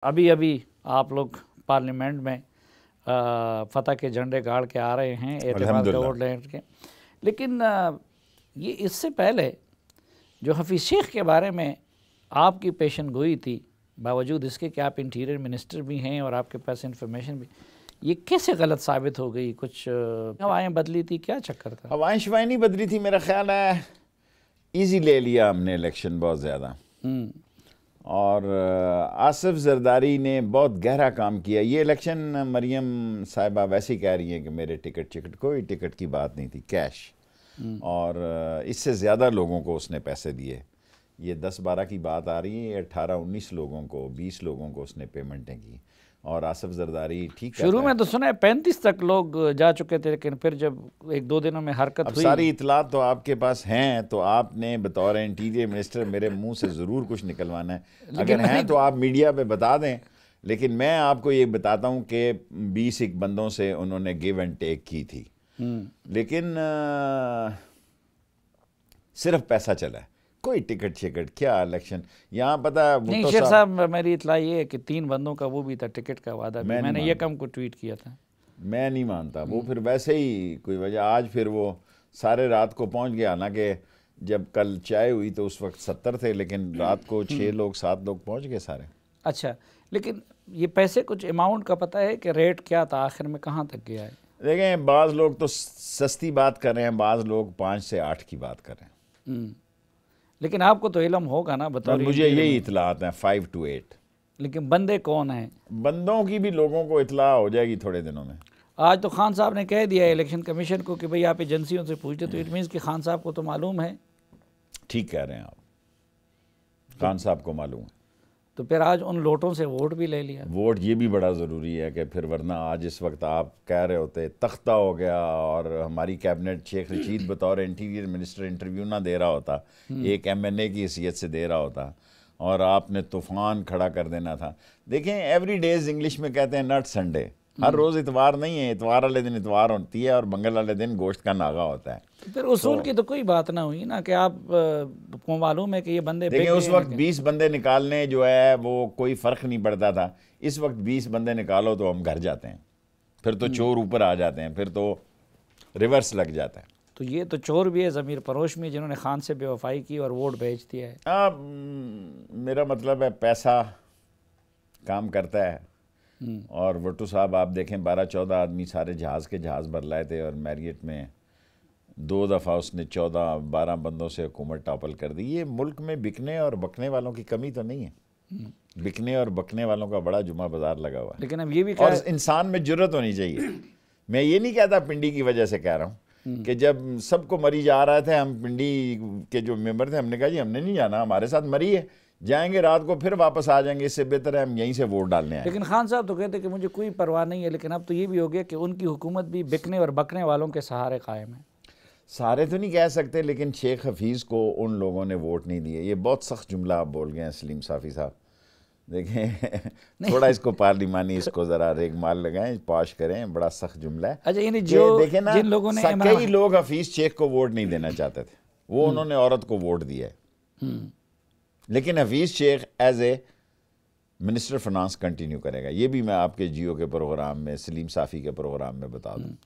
अभी अभी आप लोग पार्लियामेंट में फतह के झंडे गाड़ के आ रहे हैं एतमाद गवर्नमेंट के, लेकिन ये इससे पहले जो हफीज़ शेख के बारे में आपकी पेशन गोई थी, बावजूद इसके कि आप इंटीरियर मिनिस्टर भी हैं और आपके पास इंफॉर्मेशन भी, ये कैसे गलत साबित हो गई? कुछ हवाएं बदली थी, क्या चक्कर था? हवाएं शवाएं नहीं बदली थी, मेरा ख्याल है इजी ले लिया हमने इलेक्शन बहुत ज़्यादा। और आसिफ जरदारी ने बहुत गहरा काम किया। ये इलेक्शन मरियम साहिबा वैसे ही कह रही हैं कि मेरे टिकट कोई टिकट की बात नहीं थी, कैश। और इससे ज़्यादा लोगों को उसने पैसे दिए। ये 10-12 की बात आ रही है, 18-19 लोगों को, 20 लोगों को उसने पेमेंटें की। और आसिफ जरदारी ठीक शुरू में तो सुना है 35 तक लोग जा चुके थे, लेकिन फिर जब 1-2 दिनों में हरकत हुई। सारी इतलात तो आपके पास हैं, तो आपने बतौर इंटीरियर मिनिस्टर मेरे मुंह से ज़रूर कुछ निकलवाना है। अगर हैं तो आप मीडिया पे बता दें, लेकिन मैं आपको ये बताता हूँ कि 20 बंदों से उन्होंने गिव एंड टेक की थी, लेकिन सिर्फ पैसा चला है, कोई टिकट शिकट क्या इलेक्शन यहाँ पता नहीं। शेख साहब, मेरी इतला ये है कि 3 बंदों का वो भी था टिकट का वादा, मैंने ये कम को ट्वीट किया था। मैं नहीं मानता वो, फिर वैसे ही कोई वजह। आज फिर वो सारे रात को पहुंच गया, हालांकि जब कल चाय हुई तो उस वक्त 70 थे, लेकिन रात को 6-7 लोग पहुंच गए सारे। अच्छा, लेकिन ये पैसे कुछ अमाउंट का पता है कि रेट क्या था आखिर में, कहाँ तक गया है? देखें, बाज़ लोग तो सस्ती बात कर रहे हैं, बाज़ लोग 5 से 8 की बात कर रहे हैं। लेकिन आपको तो इल्म होगा ना, बताओ। मुझे यही इतलात हैं 5 to 8। लेकिन बंदे कौन हैं? बंदों की भी लोगों को इतला हो जाएगी थोड़े दिनों में। आज तो खान साहब ने कह दिया इलेक्शन कमीशन को कि भाई आप एजेंसियों से पूछते, तो इट मीन्स कि खान साहब को तो मालूम है। ठीक कह रहे हैं आप, खान साहब को मालूम है। तो फिर आज उन लोटों से वोट भी ले लिया। वोट ये भी बड़ा ज़रूरी है कि फिर वरना आज इस वक्त आप कह रहे होते तख्ता हो गया और हमारी कैबिनेट शेख रशीद बतौर इंटीरियर मिनिस्टर इंटरव्यू ना दे रहा होता, एक MNA की हैसियत से दे रहा होता, और आपने तूफ़ान खड़ा कर देना था। देखें, एवरी डेज इंग्लिश में कहते हैं नॉट संडे, हर रोज़ इतवार नहीं है। इतवार वाले दिन इतवार होती है और मंगल वाले दिन गोश्त का नागा होता है। फिर उसूल की तो कोई बात ना हुई ना कि आप को मालूम है कि ये बंदे देखिए, उस वक्त 20 बंदे निकालने जो है वो कोई फ़र्क नहीं पड़ता था। इस वक्त 20 बंदे निकालो तो हम घर जाते हैं, फिर तो चोर ऊपर आ जाते हैं, फिर तो रिवर्स लग जाता है। तो ये तो चोर भी है, ज़मीर फरोश भी, जिन्होंने खान से बेवफाई की और वोट भेज दिया है। मेरा मतलब है पैसा काम करता है। और वट्टू साहब आप देखें, 12-14 आदमी सारे जहाज़ भर लाए थे, और मैरियट में 2 दफ़ा उसने 14-12 बंदों से हुकूमत टॉपल कर दी। ये मुल्क में बिकने और बकने वालों की कमी तो नहीं है, बिकने और बकने वालों का बड़ा जुमा बाजार लगा हुआ है। लेकिन अब ये भी और इंसान में जुर्रत होनी चाहिए। मैं ये नहीं कहता, पिंडी की वजह से कह रहा हूँ कि जब सबको मरीज आ रहे थे, हम पिंडी के जो मेंबर थे, हमने कहा जी हमने नहीं जाना, हमारे साथ मरी है, जाएंगे रात को फिर वापस आ जाएंगे, इससे बेहतर है हम यहीं से वोट डालने आए। लेकिन खान साहब तो कहते कि मुझे कोई परवाह नहीं है, लेकिन अब तो ये भी हो गया कि उनकी हुकूमत भी बिकने और बकने वालों के सहारे कायम है। सारे तो नहीं कह सकते, लेकिन शेख हफीज़ को उन लोगों ने वोट नहीं दिए। ये बहुत सख्त जुमला आप बोल गए हैं सलीम साफ़ी साहब। देखें थोड़ा इसको पार्लिमानी, इसको ज़रा रेगमाल लगाएं, पाश करें, बड़ा सख्त जुमला है। अच्छा, यानी जो देखें ना, जिन लोगों ने कई लोग हफीज़ शेख को वोट नहीं देना चाहते थे, वो उन्होंने औरत को वोट दिया है। लेकिन Hafeez Sheikh as a minister finance continue करेगा। ये भी मैं आपके जियो के प्रोग्राम में, सलीम साफ़ी के प्रोग्राम में बता दूँ।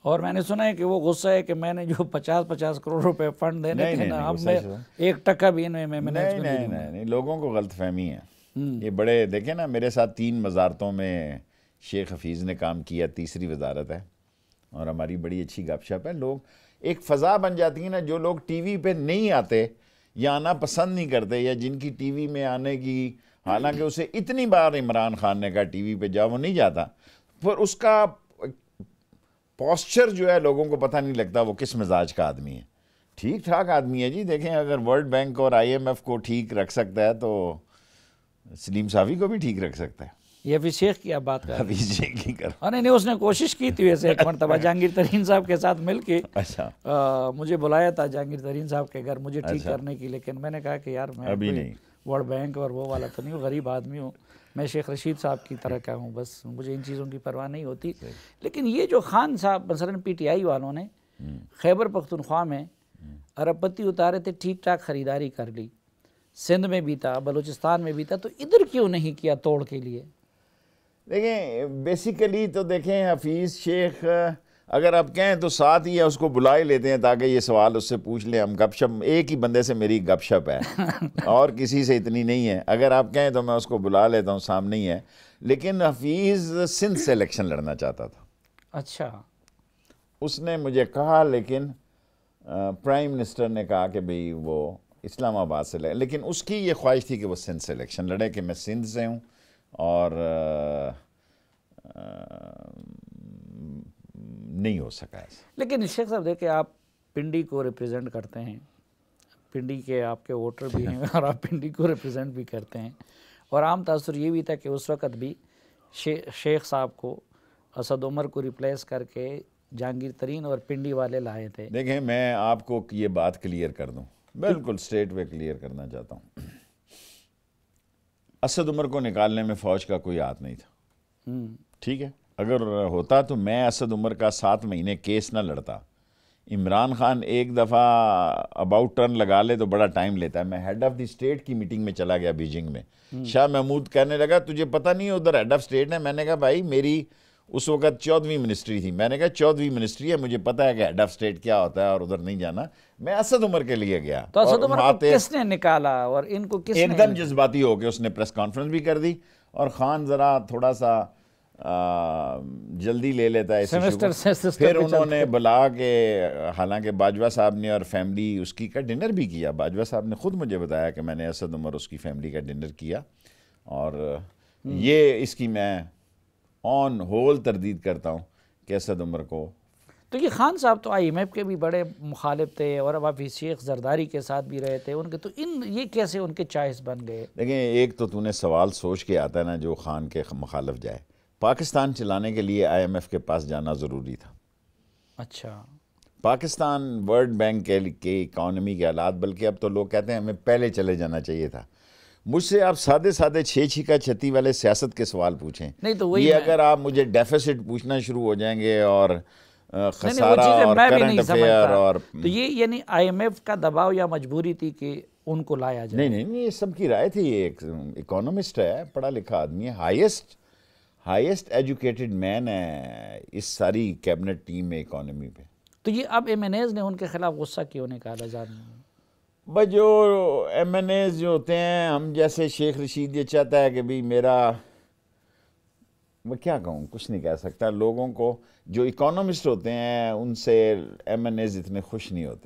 और मैंने सुना है कि वो गुस्सा है कि मैंने जो 50-50 करोड़ रुपए फंड देने थे ना, अब मैं 1% भी इनमें नहीं, लोगों को गलतफहमी है। ये बड़े देखें ना, मेरे साथ 3 वजारतों में शेख हफीज़ ने काम किया, तीसरी वजारत है, और हमारी बड़ी अच्छी गपशप है। लोग एक फ़ज़ा बन जाती है ना, जो लोग टीवी पे नहीं आते या आना पसंद नहीं करते, या जिनकी टीवी में आने की, हालांकि उसे इतनी बार इमरान खान ने कहा टीवी पे जा, वो नहीं जाता, पर उसका पोस्चर जो है लोगों को पता नहीं लगता वो किस मिजाज का आदमी है। ठीक ठाक आदमी है जी। देखें, अगर वर्ल्ड बैंक और IMF को ठीक रख सकता है तो सलीम साफ़ी को भी ठीक रख सकता है। ये हफीज़ शेख की आप बात कर रहे हैं? हफीज़ शेख की कर। नहीं, उसने कोशिश की थी वैसे एक मरतबा जहांगीर तरीन साहब के साथ मिल के। अच्छा। मुझे बुलाया था जहांगीर तरीन साहब के घर मुझे ठीक करने की, लेकिन मैंने कहा कि यार मैं अभी नहीं, वर्ल्ड बैंक और वो वाला तो नहीं हूँ, गरीब आदमी हूँ, मैं शेख रशीद साहब की तरह का हूँ, बस मुझे इन चीज़ों की परवाह नहीं होती। लेकिन ये जो खान साहब मसलन PTI वालों ने खैबर पख्तूनख्वा में अरबपति उतारे थे, ठीक ठाक ख़रीदारी कर ली, सिंध में भी था, बलूचिस्तान में भी था, तो इधर क्यों नहीं किया तोड़ के लिए? देखें बेसिकली तो देखें हफीज़ शेख अगर आप कहें तो साथ ही है उसको बुला ही लेते हैं ताकि ये सवाल उससे पूछ लें, हम गपशप, एक ही बंदे से मेरी गपशप है और किसी से इतनी नहीं है। अगर आप कहें तो मैं उसको बुला लेता हूँ, सामने ही है। लेकिन हफीज़ सिंध से इलेक्शन लड़ना चाहता था। अच्छा, उसने मुझे कहा, लेकिन प्राइम मिनिस्टर ने कहा कि भाई वो इस्लामाबाद से लड़े, लेकिन उसकी ये ख्वाहिश थी कि वो सिंध से इलेक्शन लड़े कि मैं सिंध से हूँ और नहीं हो सका ऐसा। लेकिन शेख साहब देखिए, आप पिंडी को रिप्रेजेंट करते हैं, पिंडी के आपके वोटर भी हैं और आप पिंडी को रिप्रेजेंट भी करते हैं, और आम तासुर ये भी था कि उस वक़्त भी शेख साहब को असद उमर को रिप्लेस करके जहांगीर तरीन और पिंडी वाले लाए थे। देखें मैं आपको ये बात क्लियर कर दूं, बिल्कुल स्ट्रेट वे क्लियर करना चाहता हूं। असद उमर को निकालने में फ़ौज का कोई हाथ नहीं था, ठीक है। अगर होता तो मैं असद उमर का 7 महीने केस ना लड़ता। इमरान खान एक दफ़ा अबाउट टर्न लगा ले तो बड़ा टाइम लेता है। मैं हेड ऑफ़ द स्टेट की मीटिंग में चला गया बीजिंग में, शाह महमूद कहने लगा तुझे पता नहीं है उधर हेड ऑफ़ स्टेट है? मैंने कहा भाई मेरी उस वक्त 14वीं मिनिस्ट्री थी, मैंने कहा 14वीं मिनिस्ट्री है, मुझे पता है कि हेड ऑफ़ स्टेट क्या होता है और उधर नहीं जाना। मैं असद उमर के लिए गया। तो असद उमर को किसने निकाला और इनको किसने? एकदम जज्बाती हो गए, उसने प्रेस कॉन्फ्रेंस भी कर दी और खान ज़रा थोड़ा सा जल्दी ले लेता है इस फिर उन्होंने बुला के, हालांकि बाजवा साहब ने और फैमिली उसकी का डिनर भी किया। बाजवा साहब ने खुद मुझे बताया कि मैंने असद उमर उसकी फैमिली का डिनर किया, और ये इसकी मैं ऑन होल तरदीद करता हूँ कि असद उमर को। तो ये खान साहब तो IMF के भी बड़े मुखालिफ थे और अब हफीज़ शेख जरदारी के साथ भी रहे थे उनके, तो ये कैसे उनके चॉइस बन गए? देखें एक तो तूने सवाल सोच के आता है ना, जो खान के मुखालिफ जाए। पाकिस्तान चलाने के लिए IMF के पास जाना ज़रूरी था। अच्छा, पाकिस्तान वर्ल्ड बैंक के इकॉनमी के हालात, बल्कि अब तो लोग कहते हैं हमें पहले चले जाना चाहिए था। मुझसे आप सादे सादे 6 छिका छती वाले सियासत के सवाल पूछें, नहीं तो ये अगर आप मुझे डेफिसिट पूछना शुरू हो जाएंगे और खसारा और करंट अफेयर और तो ये यानी IMF का दबाव या मजबूरी थी कि उनको लाया जाए? नहीं, ये सबकी राय थी। एक इकोनॉमिस्ट है, पढ़ा लिखा आदमी है, हाईएस्ट एजुकेटेड मैन है इस सारी कैबिनेट टीम में इकोनॉमी पे। तो ये अब MNAs ने उनके खिलाफ गुस्सा क्यों निकाला जा रहा है? भाई जो MNAs जो होते हैं, हम जैसे शेख रशीद ये चाहता है कि भाई मेरा, मैं क्या कहूँ, कुछ नहीं कह सकता। लोगों को जो इकोनॉमिस्ट होते हैं उनसे MNAs इतने खुश नहीं होते।